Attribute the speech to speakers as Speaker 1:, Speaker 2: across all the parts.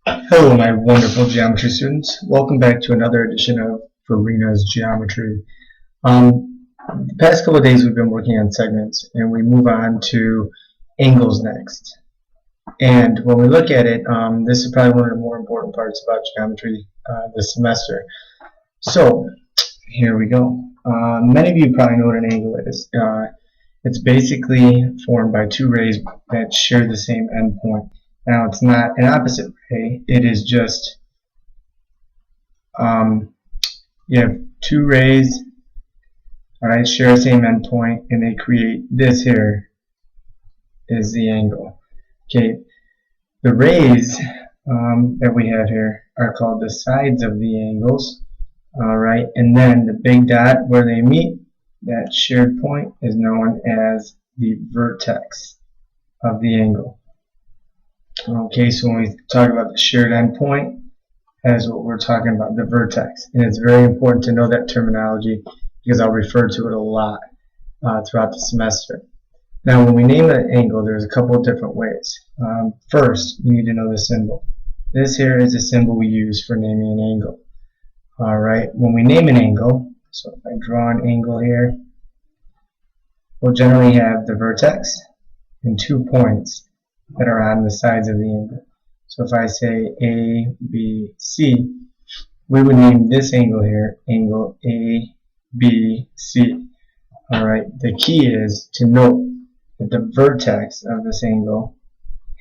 Speaker 1: Hello, my wonderful geometry students. Welcome back to another edition of Farina's Geometry. The past couple of days we've been working on segments, and we move on to angles next. And when we look at it, this is probably one of the more important parts about geometry this semester. So, here we go. Many of you probably know what an angle is. It's basically formed by two rays that share the same endpoint. Now, it's not an opposite ray, it is just you have two rays, alright, share the same endpoint, and they create this here is the angle. Okay, the rays that we have here are called the sides of the angles, alright, and then the big dot where they meet, that shared point, is known as the vertex of the angle. Okay, so when we talk about the shared endpoint, that is what we're talking about, the vertex. And it's very important to know that terminology because I'll refer to it a lot throughout the semester. Now, when we name an angle, there's a couple of different ways. First, you need to know the symbol. This here is a symbol we use for naming an angle. Alright, when we name an angle, so if I draw an angle here, we'll generally have the vertex and 2 points that are on the sides of the angle. So if I say A, B, C, we would name this angle here angle A, B, C. Alright, the key is to note that the vertex of this angle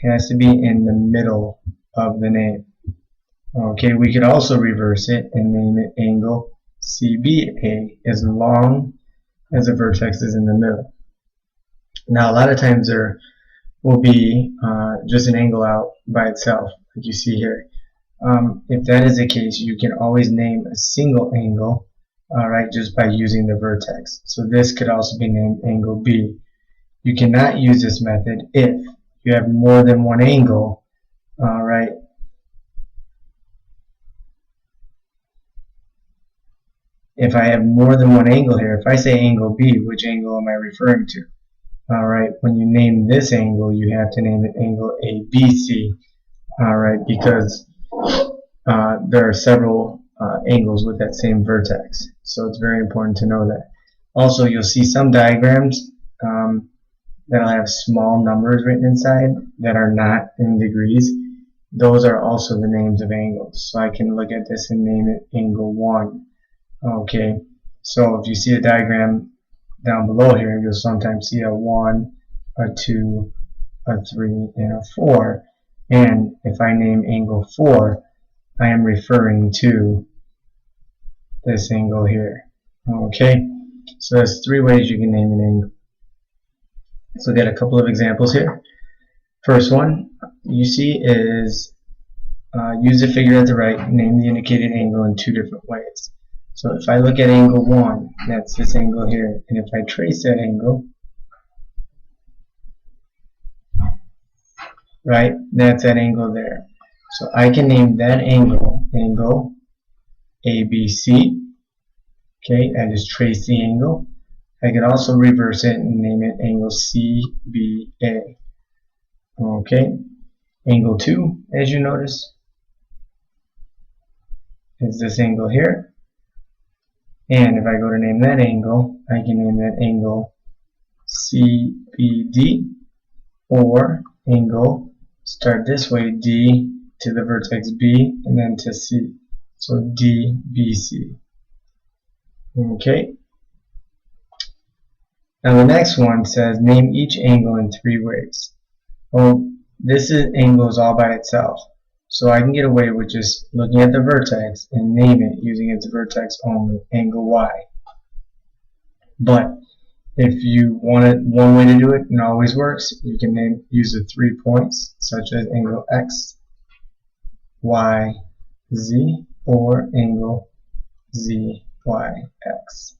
Speaker 1: has to be in the middle of the name. Okay, we could also reverse it and name it angle CBA as long as the vertex is in the middle. Now, a lot of times there will be just an angle out by itself, like you see here. If that is the case, you can always name a single angle, alright, just by using the vertex. So this could also be named angle B. You cannot use this method if you have more than one angle, alright. If I have more than one angle here, if I say angle B, which angle am I referring to? Alright, when you name this angle, you have to name it angle ABC. Alright, because there are several angles with that same vertex. So it's very important to know that. Also, you'll see some diagrams that'll have small numbers written inside that are not in degrees. Those are also the names of angles. So I can look at this and name it angle 1. Okay, so if you see a diagram down below here, you'll sometimes see a 1, a 2, a 3, and a 4. And if I name angle 4, I am referring to this angle here. Okay, so there's 3 ways you can name an angle. Let's look at a couple of examples here. First one you see is use the figure at the right, name the indicated angle in 2 different ways. So if I look at angle 1, that's this angle here, and if I trace that angle, right, that's that angle there. So I can name that angle, angle ABC. Okay, I just trace the angle. I could also reverse it and name it angle CBA. Okay, angle 2, as you notice, is this angle here. And if I go to name that angle, I can name that angle CBD, or angle, start this way, D to the vertex B, and then to C. So DBC. Okay. Now the next one says name each angle in 3 ways. Well, this angle is all by itself. So I can get away with just looking at the vertex and name it using its vertex only, angle Y. But if you wanted one way to do it, and it always works, you can use the 3 points, such as angle X, Y, Z, or angle Z, Y, X.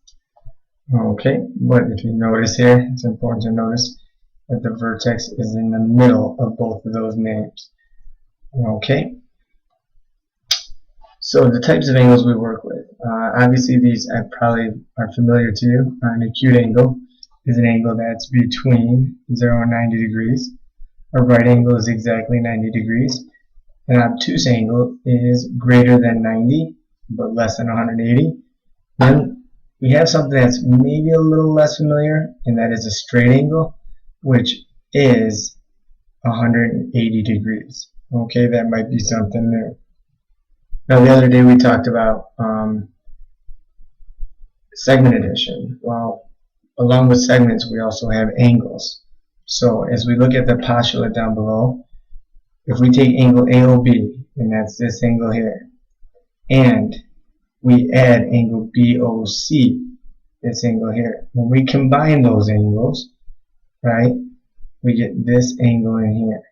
Speaker 1: Okay, but if you notice here, it's important to notice that the vertex is in the middle of both of those names. Okay, so the types of angles we work with. Obviously these probably are familiar to you. An acute angle is an angle that's between 0 and 90 degrees. A right angle is exactly 90 degrees. an obtuse angle is greater than 90 but less than 180, then we have something that's maybe a little less familiar, and that is a straight angle, which is 180 degrees. Okay, that might be something new. Now, the other day we talked about segment addition. Well, along with segments, we also have angles. So as we look at the postulate down below, if we take angle AOB, and that's this angle here, and we add angle BOC, this angle here, when we combine those angles, right, we get this angle in here,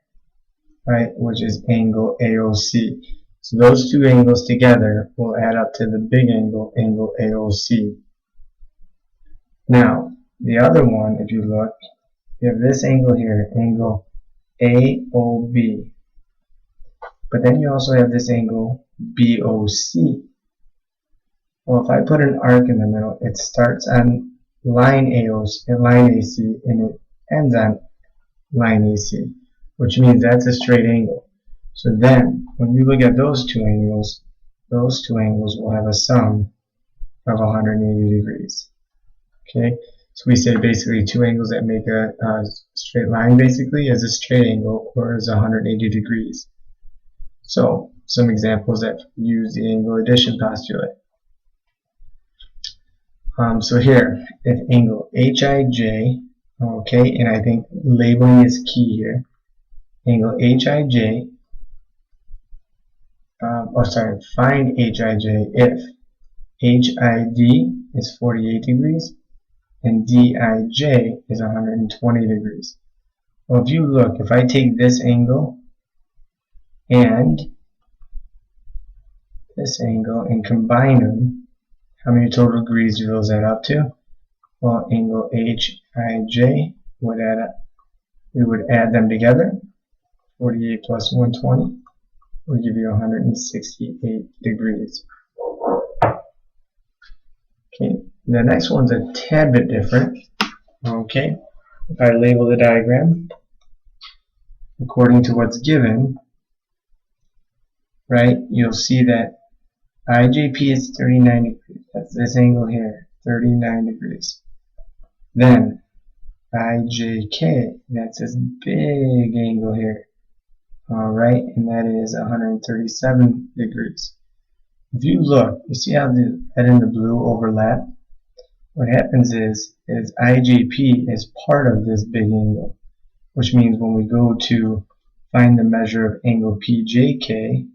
Speaker 1: right, which is angle AOC. So those two angles together will add up to the big angle, angle AOC. Now, the other one, if you look, you have this angle here, angle AOB. But then you also have this angle BOC. Well, if I put an arc in the middle, it starts on line AC and it ends on line AC, which means that's a straight angle. So then, when you look at those two angles will have a sum of 180 degrees. Okay, so we say basically two angles that make a straight line basically is a straight angle or is 180 degrees. So, some examples that use the angle addition postulate. So here, if angle HIJ, okay, and I think labeling is key here, angle HIJ, find HIJ if HID is 48 degrees and DIJ is 120 degrees. Well, if you look, if I take this angle and this angle and combine them, how many total degrees do those add up to? Well, angle HIJ would add up. We would add them together. 48 plus 120 will give you 168 degrees. Okay, the next one's a tad bit different. Okay, if I label the diagram according to what's given, right, you'll see that IJP is 39 degrees. That's this angle here, 39 degrees. Then IJK, that's this big angle here. Alright, and that is 137 degrees. If you look, you see how the red and the blue overlap? What happens is IJP is part of this big angle, which means when we go to find the measure of angle PJK,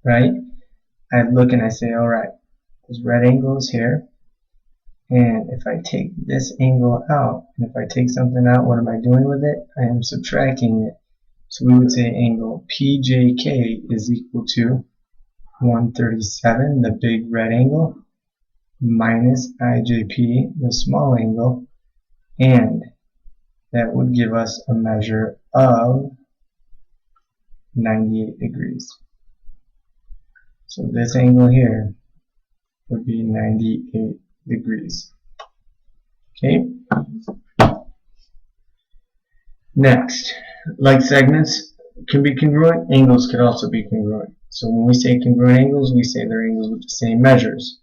Speaker 1: right, I look and I say, alright, this red angle is here, and if I take this angle out, and if I take something out, what am I doing with it? I am subtracting it. So we would say angle PJK is equal to 137, the big red angle, minus IJP, the small angle, and that would give us a measure of 98 degrees. So this angle here would be 98 degrees. Okay. Next, like segments can be congruent, angles could also be congruent. So when we say congruent angles, we say they're angles with the same measures.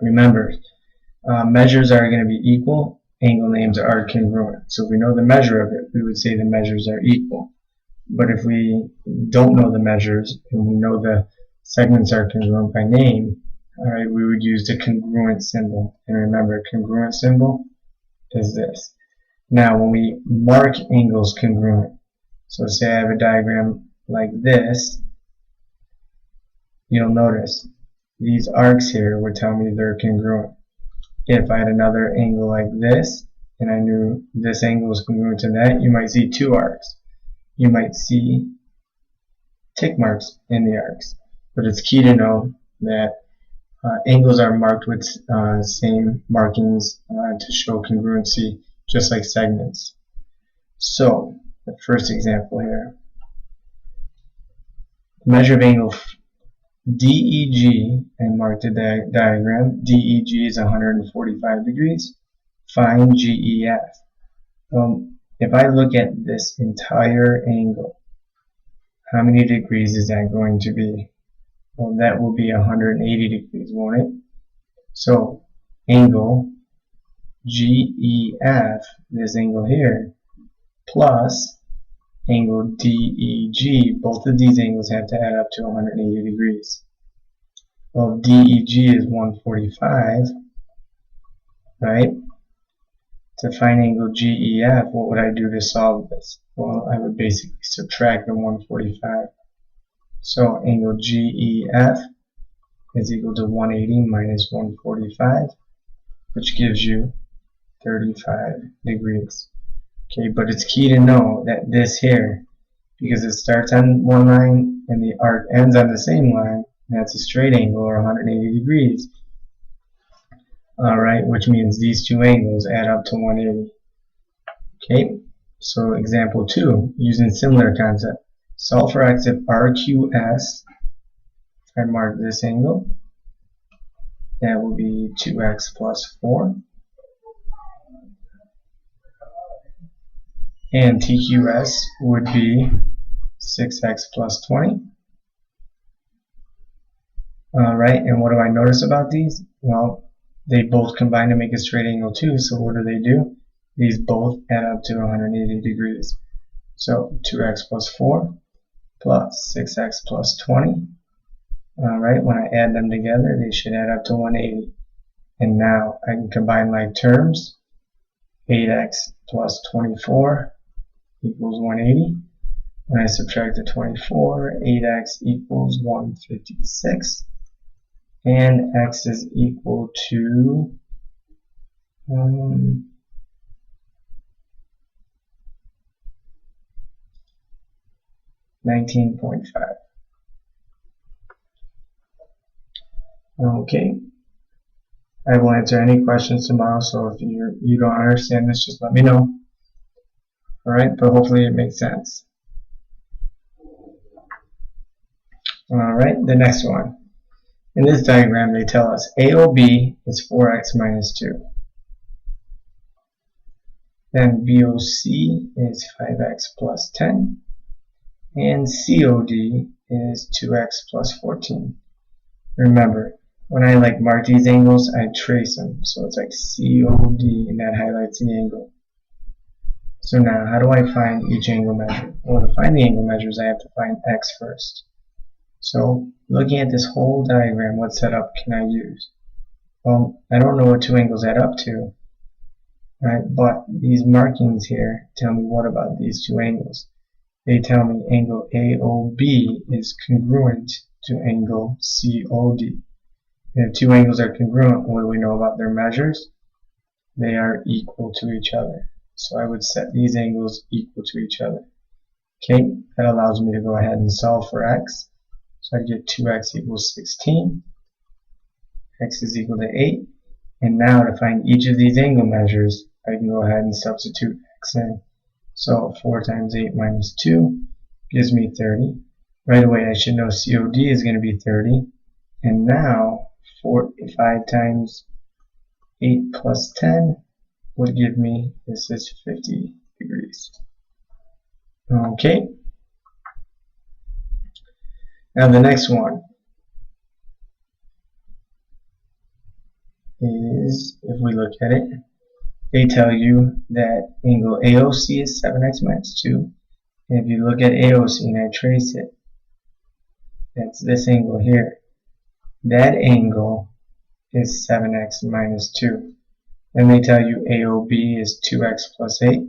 Speaker 1: Remember, measures are going to be equal, angle names are congruent. So if we know the measure of it, we would say the measures are equal. But if we don't know the measures and we know the segments are congruent by name, alright, we would use the congruent symbol. And remember, congruent symbol is this. Now, when we mark angles congruent, so say I have a diagram like this, you'll notice these arcs here would tell me they're congruent. If I had another angle like this, and I knew this angle was congruent to that, you might see two arcs. You might see tick marks in the arcs. But it's key to know that angles are marked with same markings to show congruency, just like segments. So, the first example here. Measure of angle DEG, and mark the diagram. DEG is 145 degrees. Find GEF. if I look at this entire angle, how many degrees is that going to be? Well, that will be 180 degrees, won't it? So angle GEF, this angle here, plus angle DEG, both of these angles have to add up to 180 degrees. Well, DEG is 145, right? To find angle GEF, what would I do to solve this? Well, I would basically subtract the 145. So angle GEF is equal to 180 minus 145, which gives you 35 degrees. Okay, but it's key to know that this here, because it starts on one line and the arc ends on the same line, that's a straight angle or 180 degrees. Alright, which means these two angles add up to 180. Okay, so example 2, using similar concept. Solve for x if RQS, if I mark this angle, that will be 2x plus 4. And TQS would be 6x plus 20. Alright, and what do I notice about these? Well, they both combine to make a straight angle too, so what do? These both add up to 180 degrees. So 2x plus 4 plus 6x plus 20. Alright, when I add them together, they should add up to 180. And now I can combine like terms. 8x plus 24 equals 180. When I subtract the 24, 8x equals 156. And x is equal to 19.5. Okay. I will answer any questions tomorrow, so if you don't understand this, just let me know. Alright, but hopefully it makes sense. Alright, the next one. In this diagram, they tell us AOB is 4x minus 2. Then BOC is 5x plus 10. And COD is 2x plus 14. Remember, when I mark these angles, I trace them. So it's like COD, and that highlights the angle. So now, how do I find each angle measure? Well, to find the angle measures, I have to find x first. So, looking at this whole diagram, what setup can I use? Well, I don't know what two angles add up to, right? But these markings here tell me what about these two angles. They tell me angle AOB is congruent to angle COD. And if two angles are congruent, what do we know about their measures? They are equal to each other. So I would set these angles equal to each other. Okay, that allows me to go ahead and solve for x. So I get 2x equals 16. X is equal to 8. And now to find each of these angle measures, I can go ahead and substitute x in. So 4 times 8 minus 2 gives me 30. Right away I should know COD is going to be 30. And now 5 times 8 plus 10 would give me, this is 50 degrees. Okay. Now the next one is, if we look at it, they tell you that angle AOC is 7x minus 2. And if you look at AOC and I trace it, that's this angle here. That angle is 7x minus 2. Then they tell you AOB is 2x plus 8.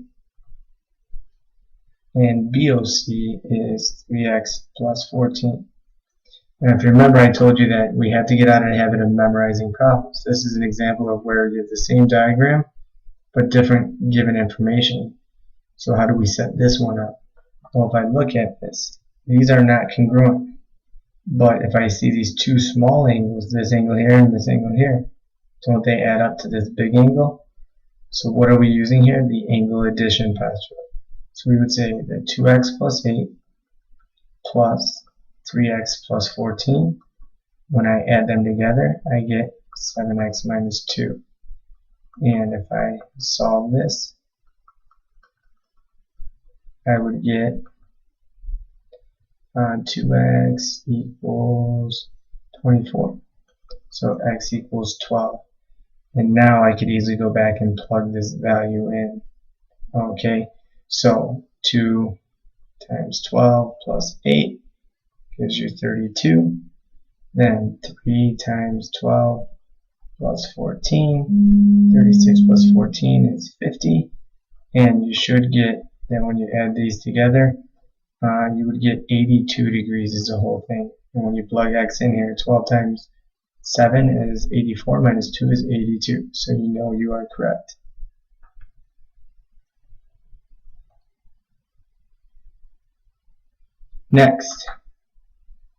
Speaker 1: And BOC is 3x plus 14. And if you remember, I told you that we have to get out of the habit of memorizing problems. This is an example of where you have the same diagram, but different given information. So how do we set this one up? Well, if I look at this, these are not congruent. But if I see these two small angles, this angle here and this angle here, don't they add up to this big angle? So what are we using here? The angle addition postulate. So we would say that 2x plus 8 plus 3x plus 14. When I add them together, I get 7x minus 2. And if I solve this, I would get 2x equals 24. So x equals 12. And now I could easily go back and plug this value in. Okay, so 2 times 12 plus 8 gives you 32. Then 3 times 12 plus 14, 36 plus 14 is 50. And you should get, then when you add these together, you would get 82 degrees is the whole thing. And when you plug x in here, 12 times 7 is 84 minus 2 is 82. So you know you are correct. Next,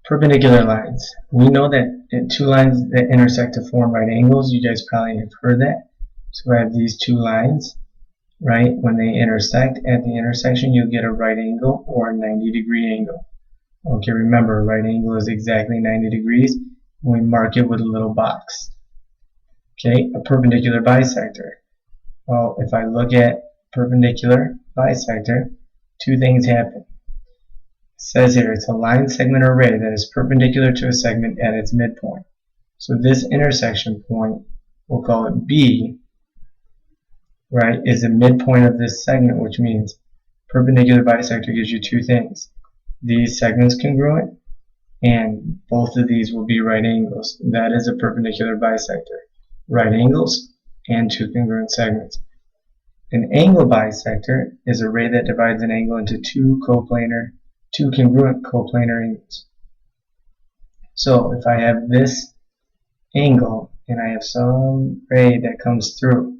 Speaker 1: perpendicular lines. We know that two lines that intersect to form right angles, you guys probably have heard that. So I have these two lines, right? When they intersect, at the intersection you'll get a right angle or a 90-degree angle. Okay, remember, a right angle is exactly 90 degrees. We mark it with a little box. Okay, a perpendicular bisector. Well, if I look at perpendicular bisector, two things happen. It says here it's a line, segment, or ray that is perpendicular to a segment at its midpoint. So this intersection point, we'll call it B, right, is the midpoint of this segment, which means perpendicular bisector gives you two things. These segments congruent, and both of these will be right angles. That is a perpendicular bisector. Right angles and two congruent segments. An angle bisector is a ray that divides an angle into two congruent coplanar angles. So if I have this angle and I have some ray that comes through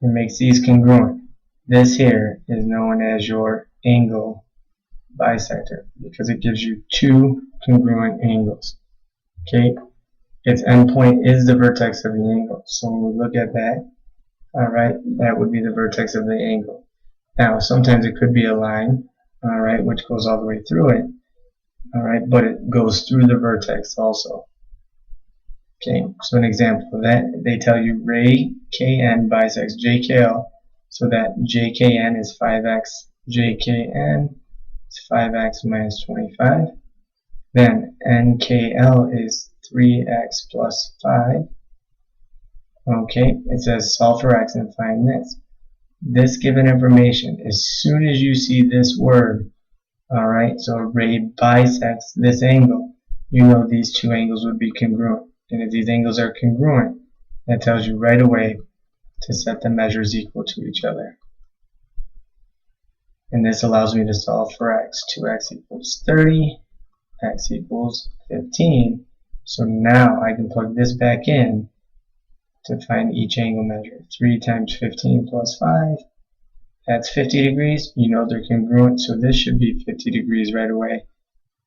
Speaker 1: and makes these congruent, this here is known as your angle bisector because it gives you two congruent angles. Okay, its endpoint is the vertex of the angle. So when we look at that, alright, that would be the vertex of the angle. Now sometimes it could be a line, alright, which goes all the way through it, alright, but it goes through the vertex also. Okay, so an example of that, they tell you ray KN bisects JKL, so that JKN is 5x, JKN is 5x minus 25. Then NKL is 3x plus 5. Okay, it says solve for x and find this. This given information, as soon as you see this word, alright, so a ray bisects this angle, you know these two angles would be congruent. And if these angles are congruent, that tells you right away to set the measures equal to each other. And this allows me to solve for x. 2x equals 30, x equals 15. So now I can plug this back in to find each angle measure. 3 times 15 plus 5, that's 50 degrees. You know they're congruent, so this should be 50 degrees right away.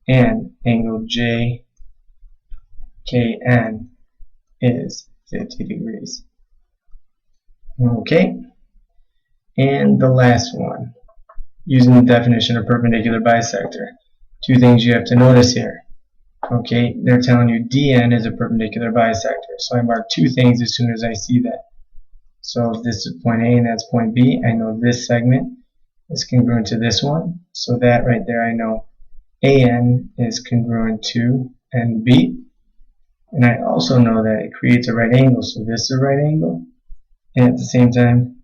Speaker 1: And angle JKN is 50 degrees. Okay, and the last one, using the definition of perpendicular bisector. Two things you have to notice here. Okay, they're telling you DN is a perpendicular bisector. So I mark two things as soon as I see that. So if this is point A and that's point B, I know this segment is congruent to this one. So that right there I know AN is congruent to NB. And I also know that it creates a right angle. So this is a right angle. And at the same time,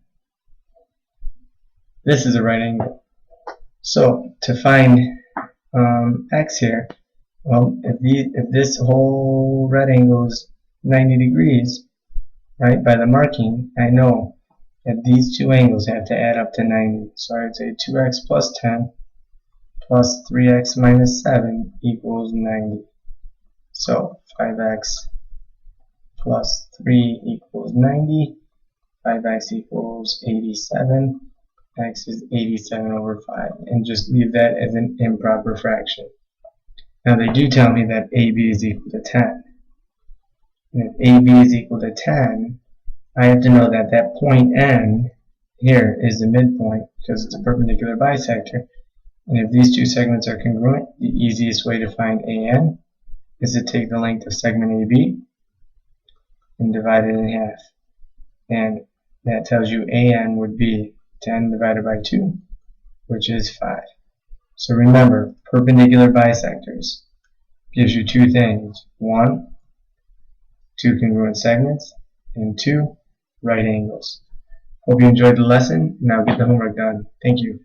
Speaker 1: this is a right angle. So to find x here, well, if this whole right angle is 90 degrees, right, by the marking, I know that these two angles have to add up to 90. So I would say 2x plus 10 plus 3x minus 7 equals 90. So 5x plus 3 equals 90. 5x equals 87. X is 87 over 5. And just leave that as an improper fraction. Now they do tell me that AB is equal to 10. And if AB is equal to 10, I have to know that that point N here is the midpoint because it's a perpendicular bisector. And if these two segments are congruent, the easiest way to find AN is to take the length of segment AB and divide it in half. And that tells you AN would be 10 divided by 2, which is 5. So remember, perpendicular bisectors gives you two things. 1, two congruent segments, and 2, right angles. Hope you enjoyed the lesson. Now get the homework done. Thank you.